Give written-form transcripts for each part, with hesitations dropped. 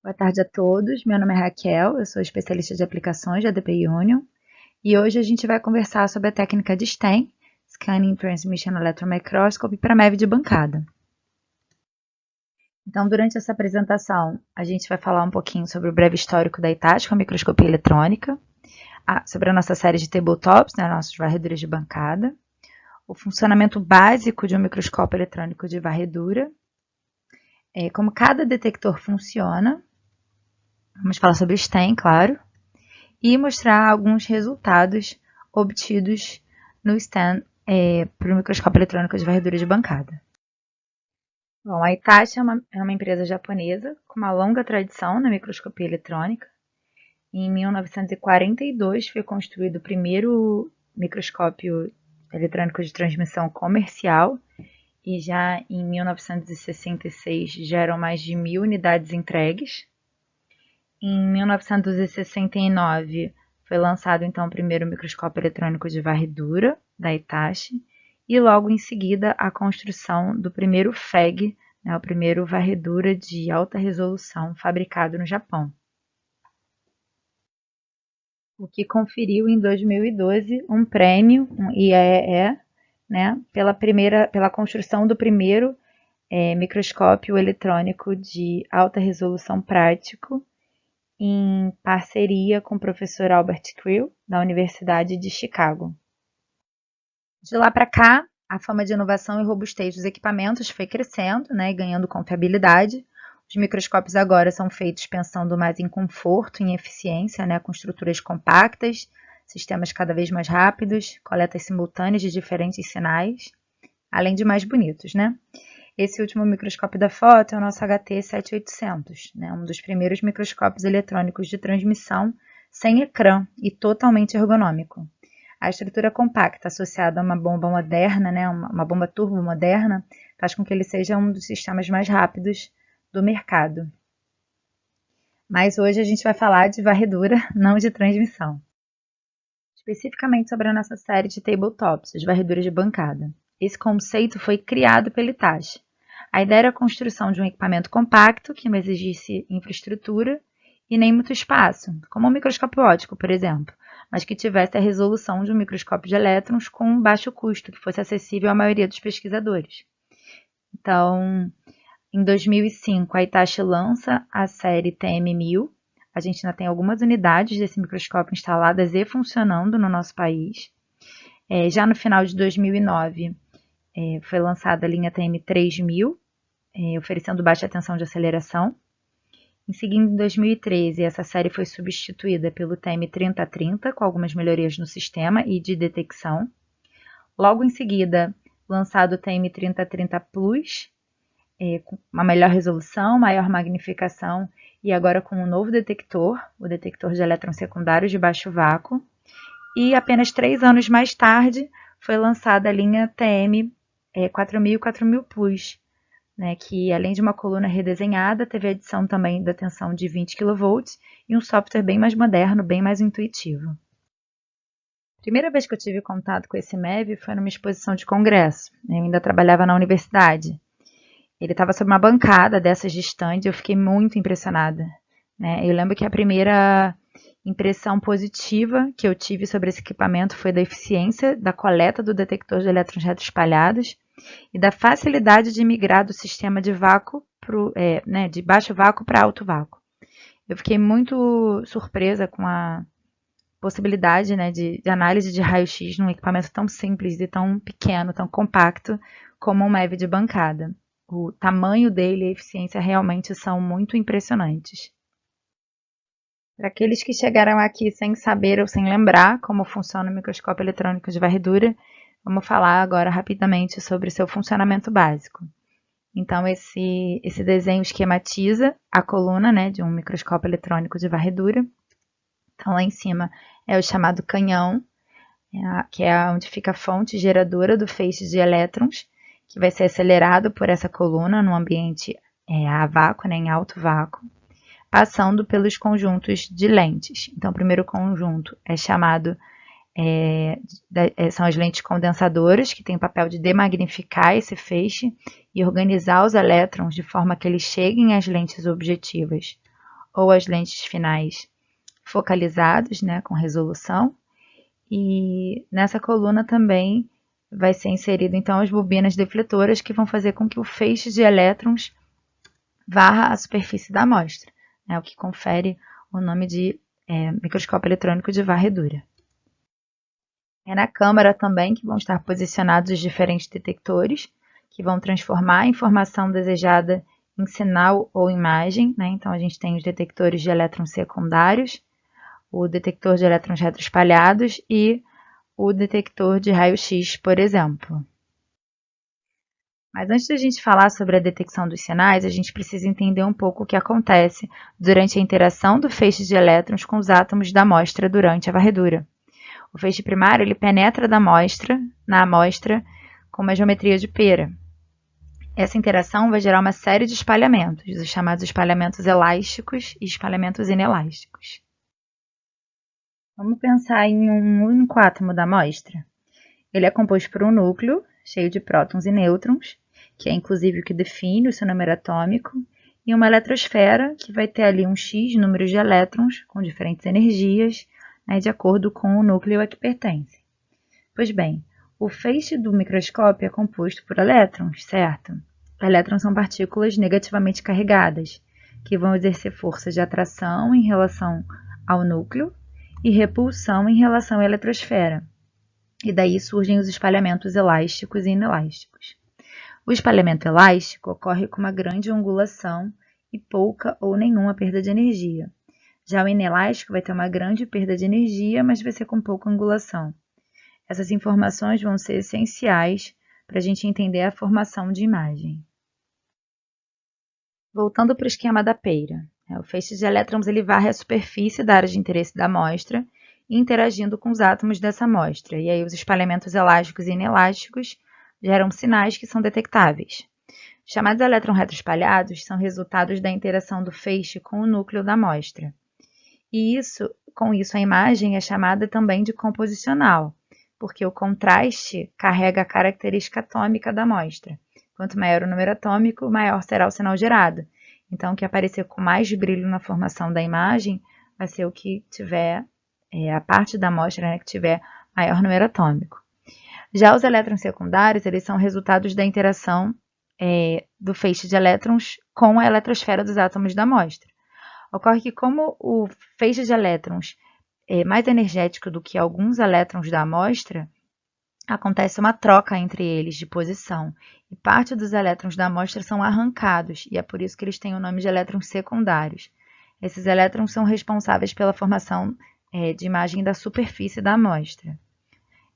Boa tarde a todos, meu nome é Raquel, eu sou especialista de aplicações da ADP Union e hoje a gente vai conversar sobre a técnica de STEM, Scanning Transmission Electron Microscopy, para MEV de bancada. Então, durante essa apresentação, a gente vai falar um pouquinho sobre o breve histórico da ITASH com a microscopia eletrônica, sobre a nossa série de tabletops, nossos varredores de bancada, o funcionamento básico de um microscópio eletrônico de varredura, como cada detector funciona. Vamos falar sobre STEM, claro, e mostrar alguns resultados obtidos no STEM para o microscópio eletrônico de varredura de bancada. Bom, a Hitachi é uma empresa japonesa com uma longa tradição na microscopia eletrônica. Em 1942 foi construído o primeiro microscópio eletrônico de transmissão comercial e já em 1966 já eram mais de 1.000 unidades entregues. Em 1969 foi lançado então o primeiro microscópio eletrônico de varredura da Hitachi e logo em seguida a construção do primeiro FEG, o primeiro varredura de alta resolução fabricado no Japão, o que conferiu em 2012 um prêmio, um IEEE, pela construção do primeiro microscópio eletrônico de alta resolução prático, em parceria com o professor Albert Creel, da Universidade de Chicago. De lá para cá, a fama de inovação e robustez dos equipamentos foi crescendo e ganhando confiabilidade. Os microscópios agora são feitos pensando mais em conforto, em eficiência, com estruturas compactas, sistemas cada vez mais rápidos, coletas simultâneas de diferentes sinais, além de mais bonitos, Esse último microscópio da foto é o nosso HT7800, um dos primeiros microscópios eletrônicos de transmissão sem ecrã e totalmente ergonômico. A estrutura compacta associada a uma bomba moderna, uma bomba turbo moderna, faz com que ele seja um dos sistemas mais rápidos do mercado. Mas hoje a gente vai falar de varredura, não de transmissão. Especificamente sobre a nossa série de tabletops, as varreduras de bancada. Esse conceito foi criado pela Hitachi. A ideia era a construção de um equipamento compacto que não exigisse infraestrutura e nem muito espaço, como um microscópio óptico, por exemplo, mas que tivesse a resolução de um microscópio de elétrons com baixo custo, que fosse acessível à maioria dos pesquisadores. Então, em 2005, a Hitachi lança a série TM1000. A gente ainda tem algumas unidades desse microscópio instaladas e funcionando no nosso país. Já no final de 2009, foi lançada a linha TM3000, oferecendo baixa tensão de aceleração. Em seguida, em 2013, essa série foi substituída pelo TM3030, com algumas melhorias no sistema e de detecção. Logo em seguida, lançado o TM3030 Plus, com uma melhor resolução, maior magnificação e agora com um novo detector, o detector de elétrons secundários de baixo vácuo. E apenas 3 anos mais tarde, foi lançada a linha TM 4000 e 4000 Plus, que além de uma coluna redesenhada, teve a adição também da tensão de 20 kV e um software bem mais moderno, bem mais intuitivo. A primeira vez que eu tive contato com esse MEV foi numa exposição de congresso. Eu ainda trabalhava na universidade. Ele estava sobre uma bancada dessas de stand e eu fiquei muito impressionada. Eu lembro que a primeira impressão positiva que eu tive sobre esse equipamento foi da eficiência da coleta do detector de elétrons retroespalhados e da facilidade de migrar do sistema de vácuo de baixo vácuo para alto vácuo. Eu fiquei muito surpresa com a possibilidade de análise de raio-x num equipamento tão simples e tão pequeno, tão compacto como um MEV de bancada. O tamanho dele e a eficiência realmente são muito impressionantes. Para aqueles que chegaram aqui sem saber ou sem lembrar como funciona o microscópio eletrônico de varredura, vamos falar agora rapidamente sobre o seu funcionamento básico. Então, esse desenho esquematiza a coluna de um microscópio eletrônico de varredura. Então, lá em cima é o chamado canhão, que é onde fica a fonte geradora do feixe de elétrons, que vai ser acelerado por essa coluna no ambiente a vácuo, em alto vácuo, passando pelos conjuntos de lentes. Então, o primeiro conjunto é chamado, são as lentes condensadoras, que têm o papel de demagnificar esse feixe e organizar os elétrons de forma que eles cheguem às lentes objetivas ou as lentes finais focalizados, né, com resolução. E nessa coluna também vai ser inserido então as bobinas defletoras que vão fazer com que o feixe de elétrons varra a superfície da amostra, né, o que confere o nome de microscópio eletrônico de varredura. É na câmara também que vão estar posicionados os diferentes detectores, que vão transformar a informação desejada em sinal ou imagem, né? Então a gente tem os detectores de elétrons secundários, o detector de elétrons retroespalhados e o detector de raio-x, por exemplo. Mas antes da gente falar sobre a detecção dos sinais, a gente precisa entender um pouco o que acontece durante a interação do feixe de elétrons com os átomos da amostra durante a varredura. O feixe primário ele penetra na amostra com uma geometria de pera. Essa interação vai gerar uma série de espalhamentos, os chamados espalhamentos elásticos e espalhamentos inelásticos. Vamos pensar em um único átomo da amostra. Ele é composto por um núcleo, cheio de prótons e nêutrons, que é inclusive o que define o seu número atômico, e uma eletrosfera, que vai ter ali um X número de elétrons com diferentes energias, né, de acordo com o núcleo a que pertence. Pois bem, o feixe do microscópio é composto por elétrons, certo? Elétrons são partículas negativamente carregadas, que vão exercer força de atração em relação ao núcleo e repulsão em relação à eletrosfera. E daí surgem os espalhamentos elásticos e inelásticos. O espalhamento elástico ocorre com uma grande angulação e pouca ou nenhuma perda de energia. Já o inelástico vai ter uma grande perda de energia, mas vai ser com pouca angulação. Essas informações vão ser essenciais para a gente entender a formação de imagem. Voltando para o esquema da peira. O feixe de elétrons ele varre a superfície da área de interesse da amostra, interagindo com os átomos dessa amostra. E aí os espalhamentos elásticos e inelásticos geram sinais que são detectáveis. Os chamados elétrons retroespalhados são resultados da interação do feixe com o núcleo da amostra. E com isso a imagem é chamada também de composicional, porque o contraste carrega a característica atômica da amostra. Quanto maior o número atômico, maior será o sinal gerado. Então, o que aparecer com mais brilho na formação da imagem vai ser o que tiver, a parte da amostra, né, que tiver maior número atômico. Já os elétrons secundários, eles são resultados da interação do feixe de elétrons com a eletrosfera dos átomos da amostra. Ocorre que como o feixe de elétrons é mais energético do que alguns elétrons da amostra, acontece uma troca entre eles de posição, e parte dos elétrons da amostra são arrancados, e é por isso que eles têm o nome de elétrons secundários. Esses elétrons são responsáveis pela formação de imagem da superfície da amostra.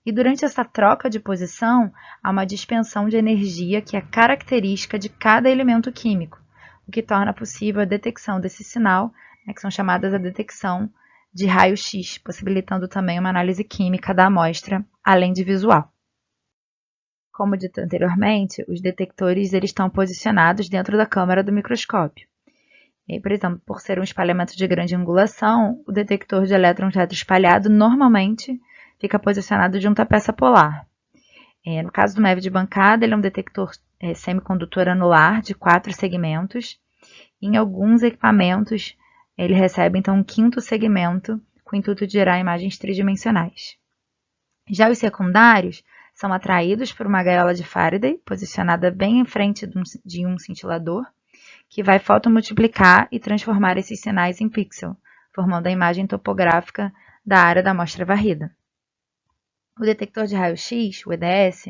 E durante essa troca de posição, há uma dispersão de energia que é característica de cada elemento químico, o que torna possível a detecção desse sinal, né, que são chamadas a detecção de raio-x, possibilitando também uma análise química da amostra, além de visual. Como dito anteriormente, os detectores eles estão posicionados dentro da câmara do microscópio. E, por exemplo, por ser um espalhamento de grande angulação, o detector de elétrons retroespalhado normalmente fica posicionado junto à peça polar. No caso do MEV de bancada, ele é um detector semicondutor anular de 4 segmentos. Em alguns equipamentos, ele recebe então um 5º segmento com o intuito de gerar imagens tridimensionais. Já os secundários são atraídos por uma gaiola de Faraday, posicionada bem em frente de um cintilador, que vai fotomultiplicar e transformar esses sinais em pixel, formando a imagem topográfica da área da amostra varrida. O detector de raio-x, o EDS,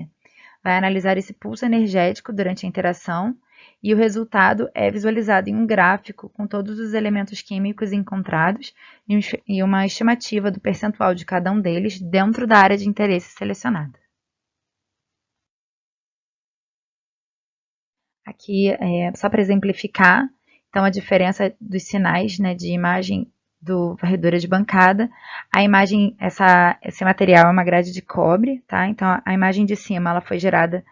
vai analisar esse pulso energético durante a interação e o resultado é visualizado em um gráfico com todos os elementos químicos encontrados e uma estimativa do percentual de cada um deles dentro da área de interesse selecionada. Aqui, só para exemplificar, então a diferença dos sinais, né, de imagem do varredura de bancada. A imagem, esse material é uma grade de cobre, tá? Então a imagem de cima ela foi gerada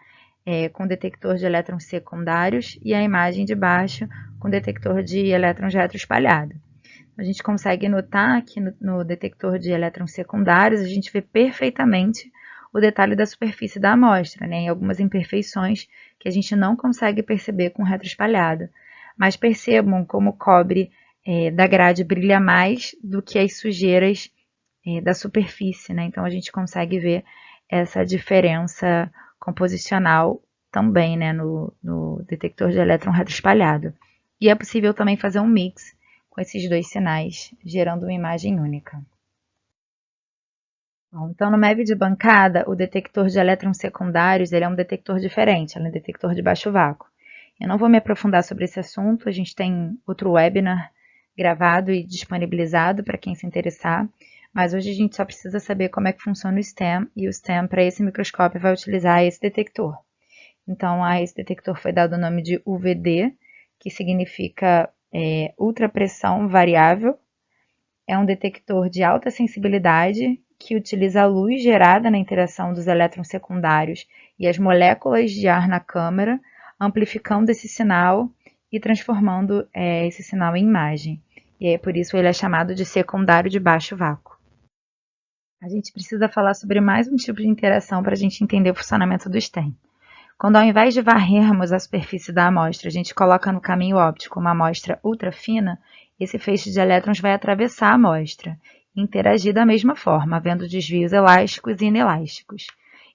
com detector de elétrons secundários e a imagem de baixo com detector de elétrons retroespalhado. A gente consegue notar que no detector de elétrons secundários a gente vê perfeitamente o detalhe da superfície da amostra, né, e algumas imperfeições que a gente não consegue perceber com retroespalhado. Mas percebam como o cobre da grade brilha mais do que as sujeiras da superfície, né? Então a gente consegue ver essa diferença composicional também, né, no detector de elétron retroespalhado. E é possível também fazer um mix com esses dois sinais, gerando uma imagem única. Bom, então, no MEV de bancada, o detector de elétrons secundários ele é um detector diferente, ele é um detector de baixo vácuo. Eu não vou me aprofundar sobre esse assunto, a gente tem outro webinar gravado e disponibilizado para quem se interessar, mas hoje a gente só precisa saber como é que funciona o STEM, e o STEM para esse microscópio vai utilizar esse detector. Então, a esse detector foi dado o nome de UVD, que significa ultrapressão variável. É um detector de alta sensibilidade que utiliza a luz gerada na interação dos elétrons secundários e as moléculas de ar na câmara, amplificando esse sinal e transformando esse sinal em imagem. E aí, por isso ele é chamado de secundário de baixo vácuo. A gente precisa falar sobre mais um tipo de interação para a gente entender o funcionamento do STEM. Quando ao invés de varrermos a superfície da amostra, a gente coloca no caminho óptico uma amostra ultra fina, esse feixe de elétrons vai atravessar a amostra e interagir da mesma forma, havendo desvios elásticos e inelásticos.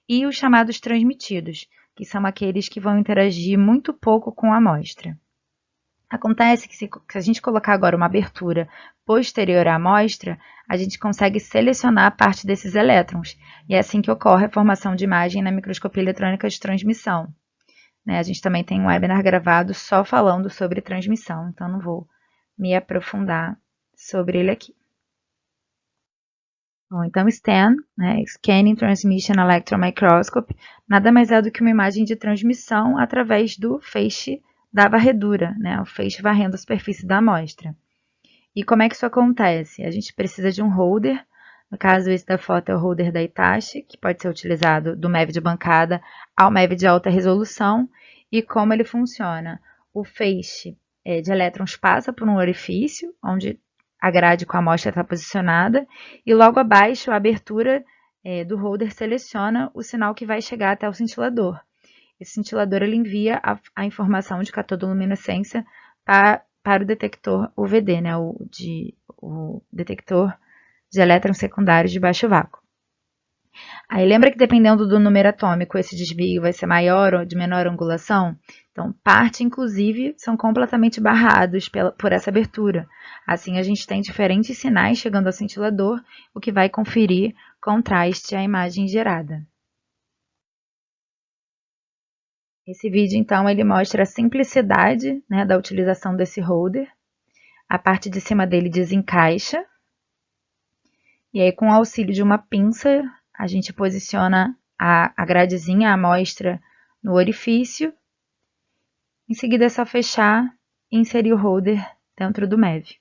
E os chamados transmitidos, que são aqueles que vão interagir muito pouco com a amostra. Acontece que se a gente colocar agora uma abertura posterior à amostra, a gente consegue selecionar parte desses elétrons, e é assim que ocorre a formação de imagem na microscopia eletrônica de transmissão. A gente também tem um webinar gravado só falando sobre transmissão, então não vou me aprofundar sobre ele aqui. Bom, então STEM, Scanning Transmission Electron Microscopy, nada mais é do que uma imagem de transmissão através do feixe da varredura, o feixe varrendo a superfície da amostra. E como é que isso acontece? A gente precisa de um holder, no caso esse da foto é o holder da Hitachi, que pode ser utilizado do MEV de bancada ao MEV de alta resolução. E como ele funciona? O feixe de elétrons passa por um orifício, onde a grade com a amostra está posicionada, e logo abaixo a abertura do holder seleciona o sinal que vai chegar até o cintilador. Esse cintilador ele envia a informação de catodoluminescência para o detector UVD, o detector de elétrons secundários de baixo vácuo. Aí lembra que dependendo do número atômico, esse desvio vai ser maior ou de menor angulação? Então, parte, inclusive, são completamente barrados por essa abertura. Assim, a gente tem diferentes sinais chegando ao cintilador, o que vai conferir contraste à imagem gerada. Esse vídeo, então, ele mostra a simplicidade da utilização desse holder. A parte de cima dele desencaixa. E aí, com o auxílio de uma pinça, a gente posiciona a gradezinha, a amostra, no orifício. Em seguida, é só fechar e inserir o holder dentro do MEV.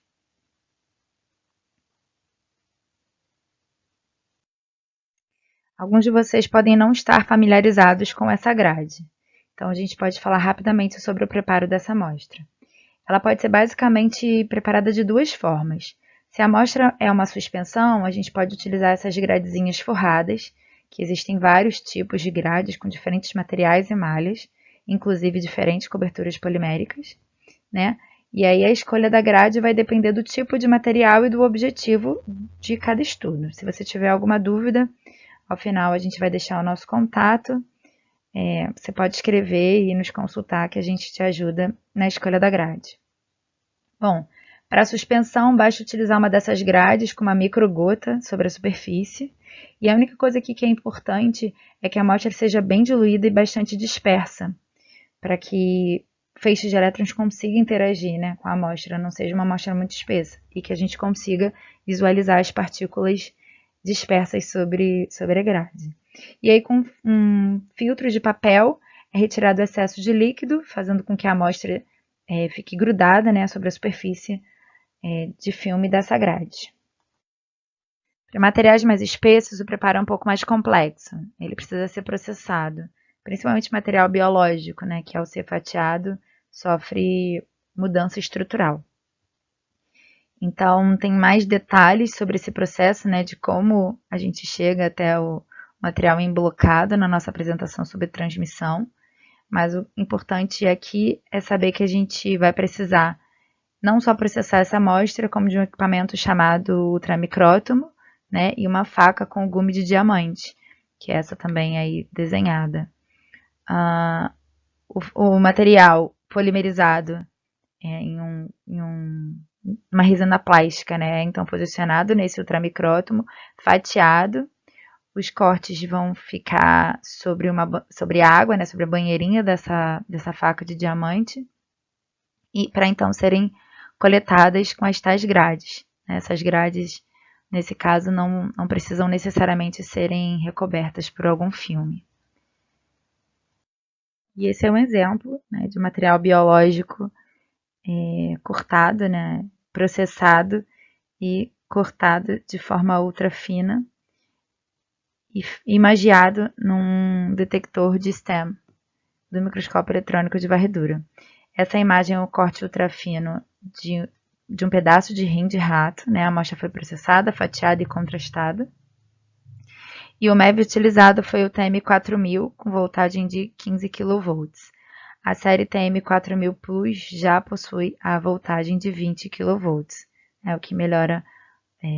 Alguns de vocês podem não estar familiarizados com essa grade. Então, a gente pode falar rapidamente sobre o preparo dessa amostra. Ela pode ser basicamente preparada de duas formas. Se a amostra é uma suspensão, a gente pode utilizar essas gradezinhas forradas, que existem vários tipos de grades com diferentes materiais e malhas, inclusive diferentes coberturas poliméricas, E aí a escolha da grade vai depender do tipo de material e do objetivo de cada estudo. Se você tiver alguma dúvida, ao final a gente vai deixar o nosso contato. Você pode escrever e nos consultar que a gente te ajuda na escolha da grade. Bom, para a suspensão, basta utilizar uma dessas grades com uma microgota sobre a superfície. E a única coisa aqui que é importante é que a amostra seja bem diluída e bastante dispersa, para que o feixe de elétrons consiga interagir com a amostra, não seja uma amostra muito espessa, e que a gente consiga visualizar as partículas dispersas sobre a grade. E aí, com um filtro de papel, é retirado o excesso de líquido, fazendo com que a amostra fique grudada sobre a superfície de filme dessa grade. Para materiais mais espessos, o preparo é um pouco mais complexo. Ele precisa ser processado, principalmente material biológico, que ao ser fatiado sofre mudança estrutural. Então, tem mais detalhes sobre esse processo, de como a gente chega até o material emblocado na nossa apresentação sobre transmissão. Mas o importante aqui é saber que a gente vai precisar não só processar essa amostra, como de um equipamento chamado ultramicrótomo, né, e uma faca com gume de diamante, que é essa também aí desenhada. O material polimerizado em uma resina plástica, né, então posicionado nesse ultramicrótomo, fatiado. Os cortes vão ficar sobre água, né, sobre a banheirinha dessa faca de diamante, e para então serem coletadas com as tais grades. Essas grades, nesse caso, não precisam necessariamente serem recobertas por algum filme. E esse é um exemplo, né, de material biológico cortado, né, processado e cortado de forma ultra fina e imagiado num detector de STEM, do microscópio eletrônico de varredura. Essa imagem é um corte ultrafino de um pedaço de rim de rato, né? A amostra foi processada, fatiada e contrastada. E o MEV utilizado foi o TM4000 com voltagem de 15 kV. A série TM4000 Plus já possui a voltagem de 20 kV, o que melhora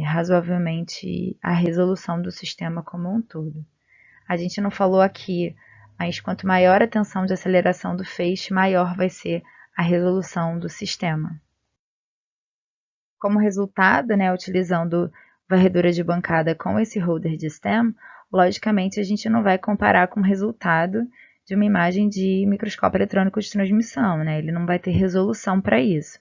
razoavelmente a resolução do sistema como um todo. A gente não falou aqui, mas quanto maior a tensão de aceleração do feixe, maior vai ser a resolução do sistema. Como resultado, né, utilizando varredura de bancada com esse holder de STEM, logicamente a gente não vai comparar com o resultado de uma imagem de microscópio eletrônico de transmissão, né? Ele não vai ter resolução para isso.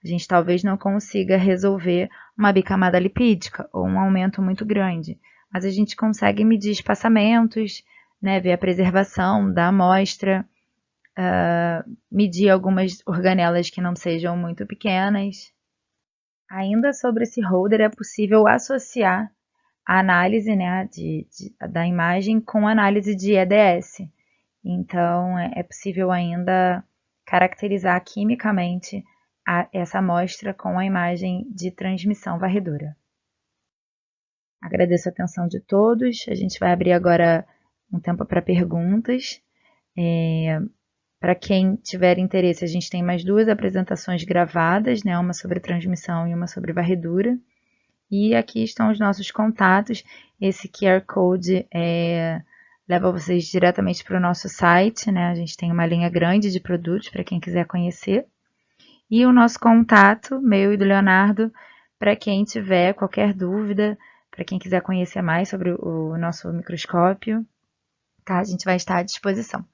A gente talvez não consiga resolver uma bicamada lipídica ou um aumento muito grande, mas a gente consegue medir espaçamentos, né, ver a preservação da amostra, medir algumas organelas que não sejam muito pequenas. Ainda sobre esse holder, é possível associar a análise, né, da imagem com a análise de EDS. Então, é possível ainda caracterizar quimicamente essa amostra com a imagem de transmissão varredura. Agradeço a atenção de todos. A gente vai abrir agora um tempo para perguntas. Para quem tiver interesse, a gente tem mais 2 apresentações gravadas, né? Uma sobre transmissão e uma sobre varredura. E aqui estão os nossos contatos. Esse QR Code leva vocês diretamente para o nosso site, né? A gente tem uma linha grande de produtos para quem quiser conhecer. E o nosso contato, meu e do Leonardo, para quem tiver qualquer dúvida, para quem quiser conhecer mais sobre o nosso microscópio, tá? A gente vai estar à disposição.